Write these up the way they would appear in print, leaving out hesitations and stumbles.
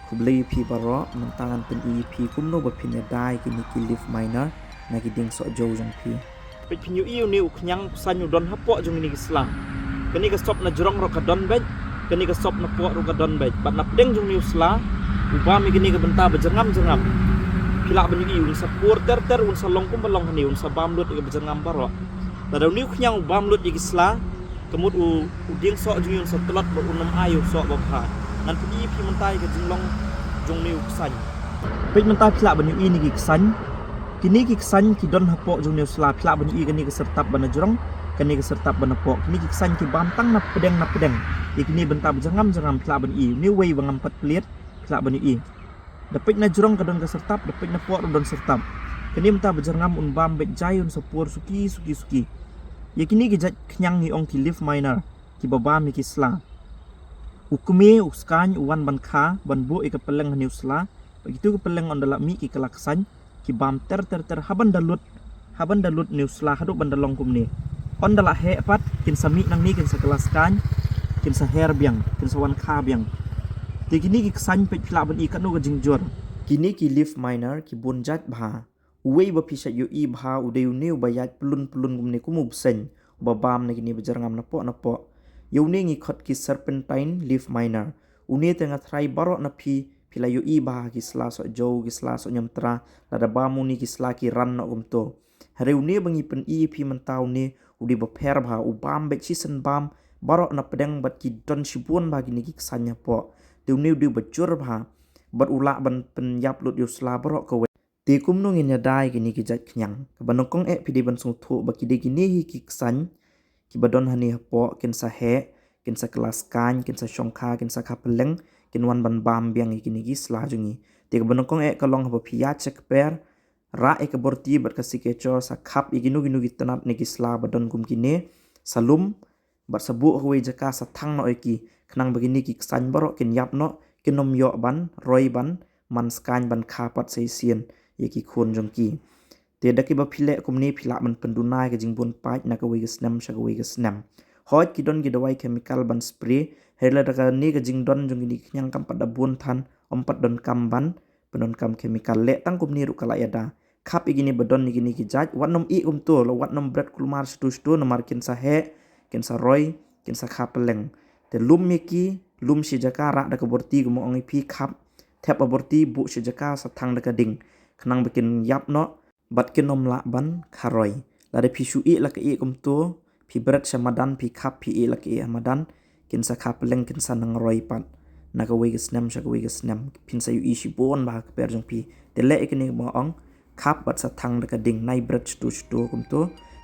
Kublai pi baro mentangan pen pi kumno bapin ya dai kini ki leaf minor na ki ding so jo jong pi. Pej pinyu iu ni uknyang sanyu don hapok jong ini kisla. Kani ka stop na jurong ro ka don bej, kani ka stop na puak ro ka don bej. Bat na pedeng jong ni usla, ubami kini ka benta bejengam-jengam. Pilak banyu iu unsa pur ter unsa longkum balong hani unsa bamlut ka bejengam baro. Ladaw ni uknyang bamlut i kisla, kemut ding sok jong unsa telot ba unam ayu sok babha. Nan pi mentai ka jenglong jong ni uksan. Pej mentai pilak banyu i ni ki kesan. Kini ki kesan ki don hapok jong ni usla pilak banyu i kani ka sertap bana jurong. Kani ka sertap bana pok kini ki kesan ki bantang na pedeng kini benta bejengam-jengam pilak banyu i ni wei bangam 4 pelit pilak banyu i dapik na jurong ka don ka sertap dapik na pok don sertap kini benta bejengam un bam bet jayun sapur suki ya kini ki jat knyang ni ong ki leaf minor ki babam ki sla ukme uskan uwan ban kha ban bu e ka peleng hani usla begitu ka peleng on dalak mi ki kelaksan ki bam ter haban dalut ni usla hadu bandalong kumni on dala he pat kin sami nang ni kin sa kelaskan kin sa her biang kin sa wan kha biang ti kini ki kesan pej pila ban i kanu ka jingjor Kini ki leaf minor ki bonjat bha. Uwei ba pisat yu i bha udeu neu bayat pelun kumni kumub sen. Babam na kini bejarngam na po. Yu ne ngi khot ki serpentine leaf minor. Une tengah trai barok na pila yu i bha ki sla so jo ki sla so nyamtra lada bamu ni ki sla ki ran no gumto. Hari une bangi pen i pi mentau ne udi baper bha ubam bet season bam barok na pedeng bat ki don shibun ba kini ki kesanya po. Teu ne udi bacur bha bat ulak ban pen yap lut yu sla barok ka ti kumno ngin ya dai kini ki jat knyang kabanokong pidi ban sung thu ba kidi kini hi ki kesan ki badon hani hapo kin sa he kin sa kelas kan kin sa shongkha kin sa kapeleng kin wan ban bam biang kini ki sla jungi ti kabanokong kalong ha phia chek per ra ka borti bat ka sikecho sa khap ginu ki tanat ni ki sla badon kum kini salum bat sabu huwe jaka sa thang no ki khnang begini ki kesan barok kin yap no kinom yo ban roy ban man skan ban khapat seisien yaki khon jong ki te daki ba phile kumni phila man pendunai ke jingbon pai na ka we snam sha ka we snam hot ki don gi dawai chemical ban spray hela daga ni ke jingdon jong ni nyang kam pada bun than ompat don kam ban penon kam chemical le tang kumni ru kala yada khap igini badon ni gini ki jaj watnom i to lo watnom bread kulmar stu nomar kin sa he kin sa roy kin sa khapeleng te lum miki lum si jaka rak da keborti gumo ongi pi khap thep aborti bu si jaka sa thang da ding khnang bikin yap no bat kinom la ban kharoi la de pi shu i la ka i to pi berat samadan pi khap pi i la ka i amadan kin sa khapeleng kin sa nang roi pat na ka we snam sha ka we snam pin sa yu i shi bon ba ka per jong pi te le ikini mo ong khap bat sa thang da ding nai berat stu to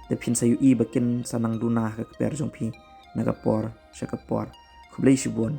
de pin sa yu i bakin sa nang duna ka per jong pi na ka por sha ka por kublai shi bon